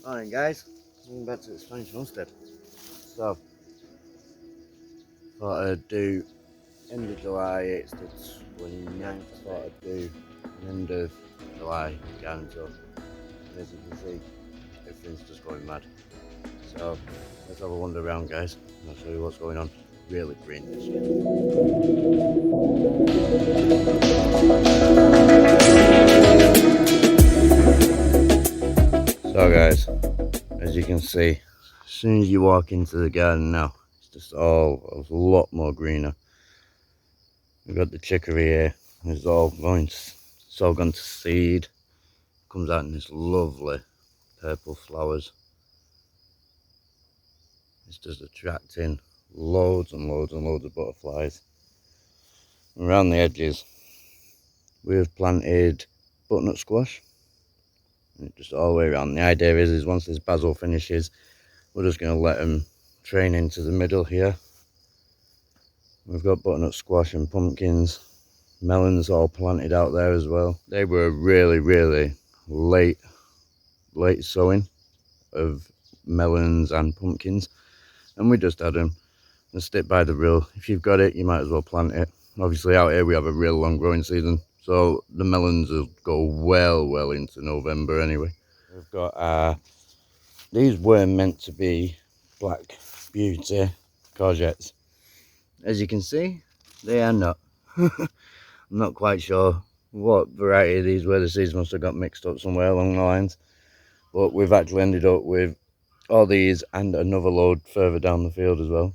Morning guys, welcome back to the Spanish homestead. So, thought I'd do end of July, it's the 29th, thought I'd do an end of July garden tour. And as you can see, everything's just going mad. So, let's have a wander around guys, and I'll show you what's going on. Really green this year. So guys, as you can see, as soon as you walk into the garden now, it's just all a lot more greener. We've got the chicory here, it's all gone to seed. Comes out in this lovely purple flowers. It's just attracting loads and loads and loads of butterflies. Around the edges, we've planted butternut squash. Just all the way around. The idea is once this basil finishes, we're just going to let them train into the middle here. We've got butternut squash and pumpkins, melons all planted out there as well. They were really late sowing of melons and pumpkins, and we just had them and stick by the rule. If you've got it, you might as well plant it. Obviously out here we have a real long growing season, so the melons will go well into November anyway. We've got these were meant to be Black Beauty courgettes. As you can see, they are not. I'm not quite sure what variety these were. The seeds must have got mixed up somewhere along the lines, but we've actually ended up with all these and another load further down the field as well.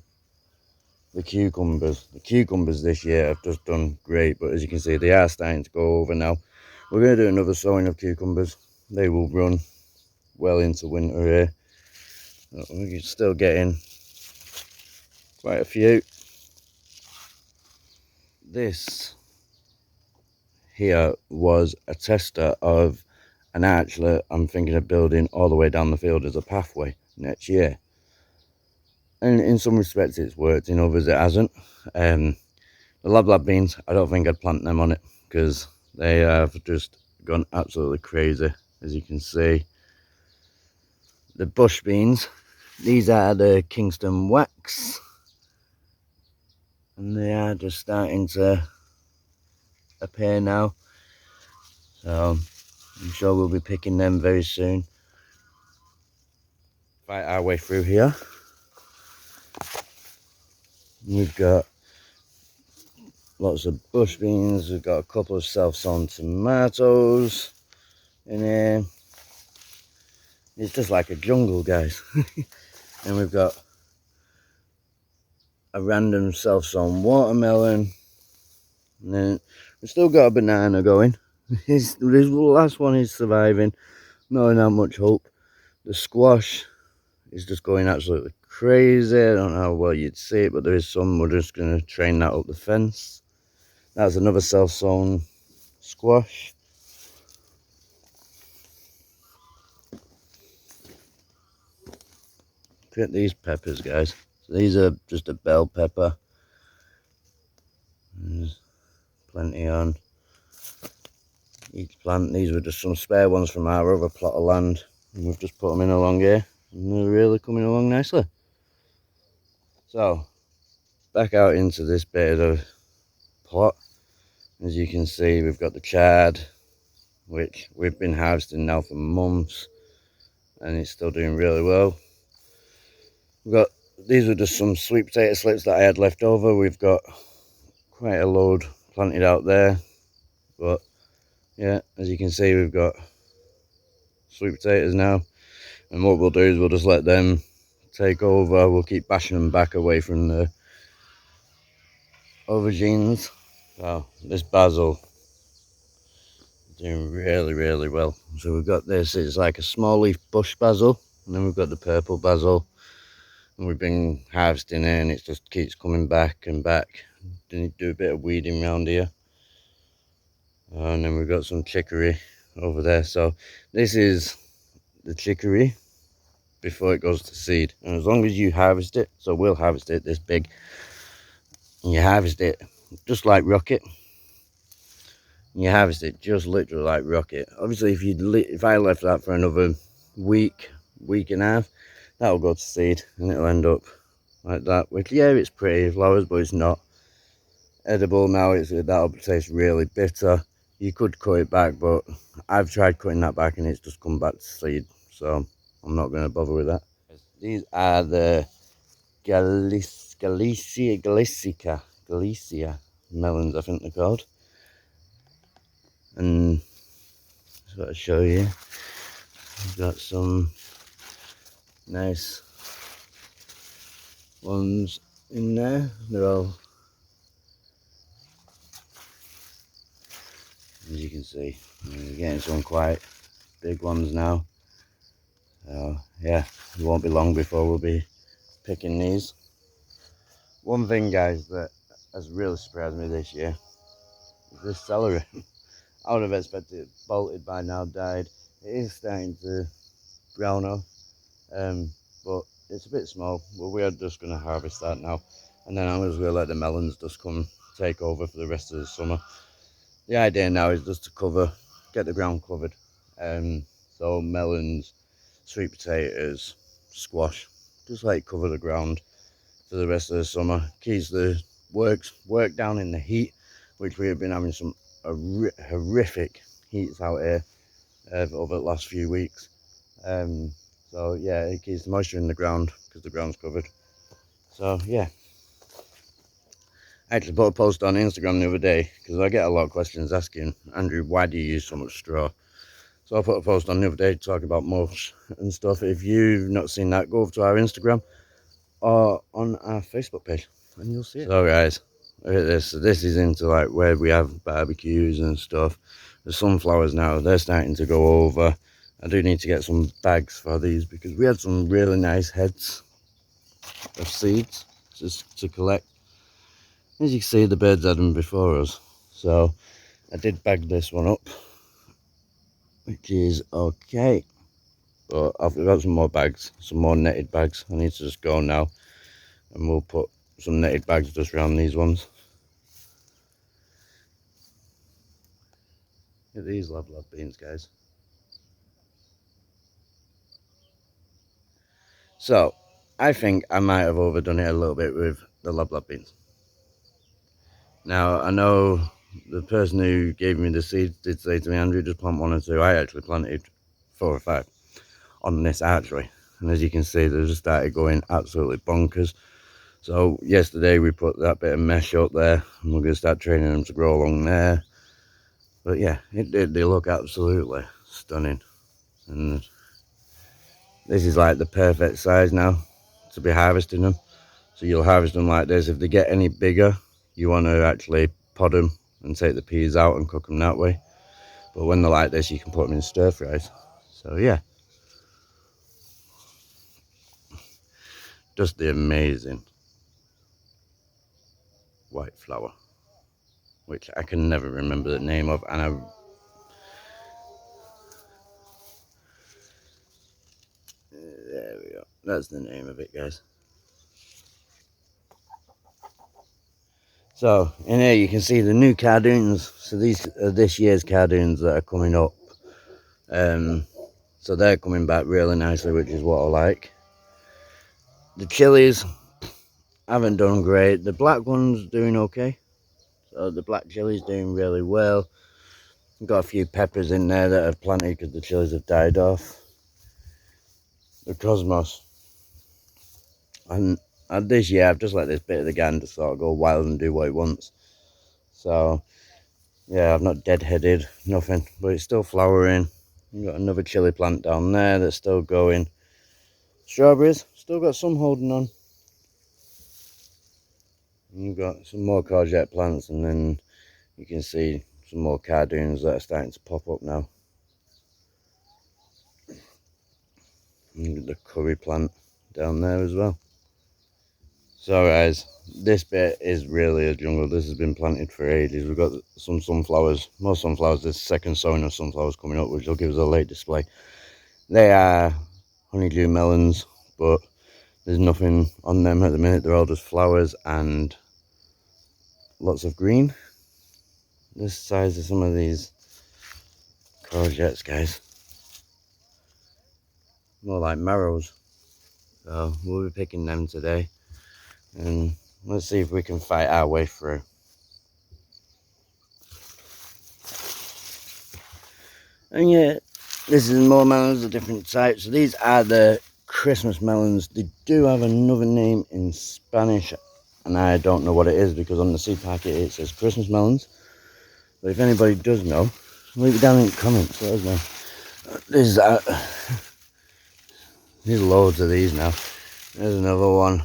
The cucumbers this year have just done great, but as you can see, they are starting to go over now. We're going to do another sowing of cucumbers. They will run well into winter here. We're still getting quite a few. This here was a tester of an arch that I'm thinking of building all the way down the field as a pathway next year. And in some respects it's worked, in others it hasn't. The lab beans, I don't think I'd plant them on it because they have just gone absolutely crazy, as you can see. The bush beans, these are the Kingston wax, and they are just starting to appear now. So I'm sure we'll be picking them very soon. Fight our way through here. We've got lots of bush beans. We've got a couple of self-sown tomatoes in here. It's just like a jungle, guys. And we've got a random self-sown watermelon. And then we've still got a banana going. This last one is surviving. Not that much hope. The squash is just going absolutely crazy. I don't know how well you'd see it, but there is some. We're just going to train that up the fence. That's another self-sown squash. Look at these peppers, guys. So these are just a bell pepper. There's plenty on each plant. These were just some spare ones from our other plot of land, and we've just put them in along here, and they're really coming along nicely. So back out into this bit of the plot. As you can see, we've got the chard, which we've been harvesting now for months, and it's still doing really well. We've got, these were just some sweet potato slips that I had left over. We've got quite a load planted out there, but yeah, as you can see, we've got sweet potatoes now, and what we'll do is we'll just let them take over. We'll keep bashing them back away from the aubergines. So this basil doing really well. So we've got this, it's like a small leaf bush basil, and then we've got the purple basil, and we've been harvesting it, and it just keeps coming back and back. Then do a bit of weeding around here, and then we've got some chicory over there. So this is the chicory before it goes to seed, and as long as you harvest it, so we'll harvest it this big, and you harvest it just like rocket. You harvest it just literally like rocket. Obviously if I left that for another week week and a half, that'll go to seed and it'll end up like that. Which, yeah, it's pretty flowers, but it's not edible now. That'll taste really bitter. You could cut it back, but I've tried cutting that back and it's just come back to seed, so I'm not going to bother with that. These are the Galicia melons, I think they're called. And that's what I'll show you. We've got some nice ones in there. They're all, as you can see, we're getting some quite big ones now. So yeah, it won't be long before we'll be picking these. One thing, guys, that has really surprised me this year is this celery. I would have expected it bolted by now, died. It is starting to brown off, but it's a bit small. Well, we are just going to harvest that now, and then I'm just going to let the melons just come take over for the rest of the summer. The idea now is just to get the ground covered. So melons, sweet potatoes, squash, just like cover the ground for the rest of the summer. Keeps the work down in the heat, which we have been having some horrific heats out here over the last few weeks. So yeah, it keeps the moisture in the ground because the ground's covered. So yeah, I actually put a post on Instagram the other day because I get a lot of questions asking, Andrew, why do you use so much straw? So I put a post on the other day talking about mulch and stuff. If you've not seen that, go over to our Instagram or on our Facebook page and you'll see it. So guys, look at this. So this is into like where we have barbecues and stuff. The sunflowers now, they're starting to go over. I do need to get some bags for these because we had some really nice heads of seeds just to collect. As you can see, the birds had them before us. So I did bag this one up, which is okay. But I've got some more bags, some more netted bags. I need to just go now and we'll put some netted bags just around these ones. Look at these lab beans, guys. So I think I might have overdone it a little bit with the lab beans. Now I know the person who gave me the seeds did say to me, Andrew, just plant 1 or 2. I actually planted 4 or 5 on this archery, and as you can see, they just started going absolutely bonkers. So yesterday we put that bit of mesh up there and we're going to start training them to grow along there. But yeah, they look absolutely stunning, and this is like the perfect size now to be harvesting them. So you'll harvest them like this. If they get any bigger, you want to actually pod them and take the peas out and cook them that way. But when they're like this, you can put them in stir fries. So yeah, just the amazing white flower, which I can never remember the name of, and there we go. That's the name of it, guys. So in here you can see the new cardoons. So these are this year's cardoons that are coming up. So they're coming back really nicely, which is what I like. The chilies haven't done great. The black one's doing okay. So the black chili's doing really well. Got a few peppers in there that I've planted because the chilies have died off. The cosmos. And this year I've just let this bit of the garden to sort of go wild and do what it wants. So yeah, I've not deadheaded, nothing, but it's still flowering. We've got another chili plant down there that's still going. Strawberries, still got some holding on. And you've got some more courgette plants, and then you can see some more cardoons that are starting to pop up now. And the curry plant down there as well. So guys, this bit is really a jungle. This has been planted for ages. We've got some sunflowers, more sunflowers. This second sowing of sunflowers coming up, which will give us a late display. They are honeydew melons, but there's nothing on them at the minute. They're all just flowers and lots of green. This size of some of these courgettes, guys. more like marrows. So we'll be picking them today, and let's see if we can fight our way through. And yeah, this is more melons of different types. So these are the Christmas melons. They do have another name in Spanish, and I don't know what it is because on the seed packet it says Christmas melons. But if anybody does know, leave it down in the comments. Let us know. There's loads of these now. There's another one.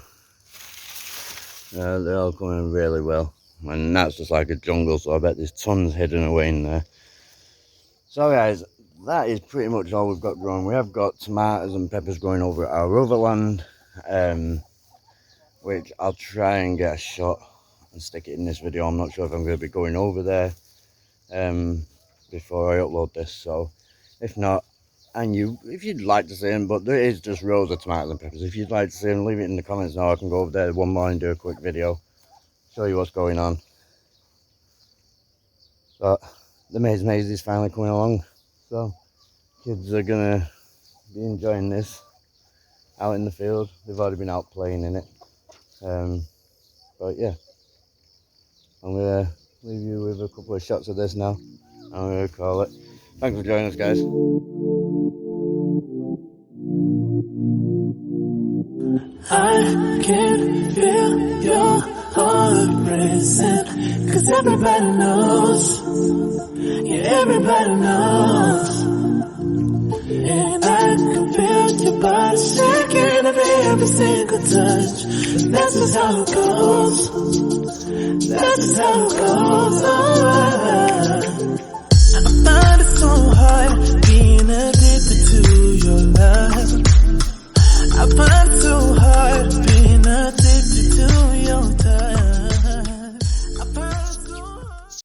They're all coming really well. And that's just like a jungle, so I bet there's tons hidden away in there. So guys, that is pretty much all we've got growing. We have got tomatoes and peppers growing over at our other land, which I'll try and get a shot and stick it in this video. I'm not sure if I'm going to be going over there before I upload this. So if not, and if you'd like to see them, but there is just rows of tomatoes and peppers. If you'd like to see them, leave it in the comments now. I can go over there one more and do a quick video, show you what's going on. But the maze is finally coming along, so kids are gonna be enjoying this out in the field. They've already been out playing in it, but yeah, I'm gonna leave you with a couple of shots of this now. I'm gonna call it. Thanks for joining us, guys. I can feel your heart racing, 'cause everybody knows, yeah, everybody knows. And I can feel your body shaking of every single touch. That's just how it goes. That's just how it goes. Oh,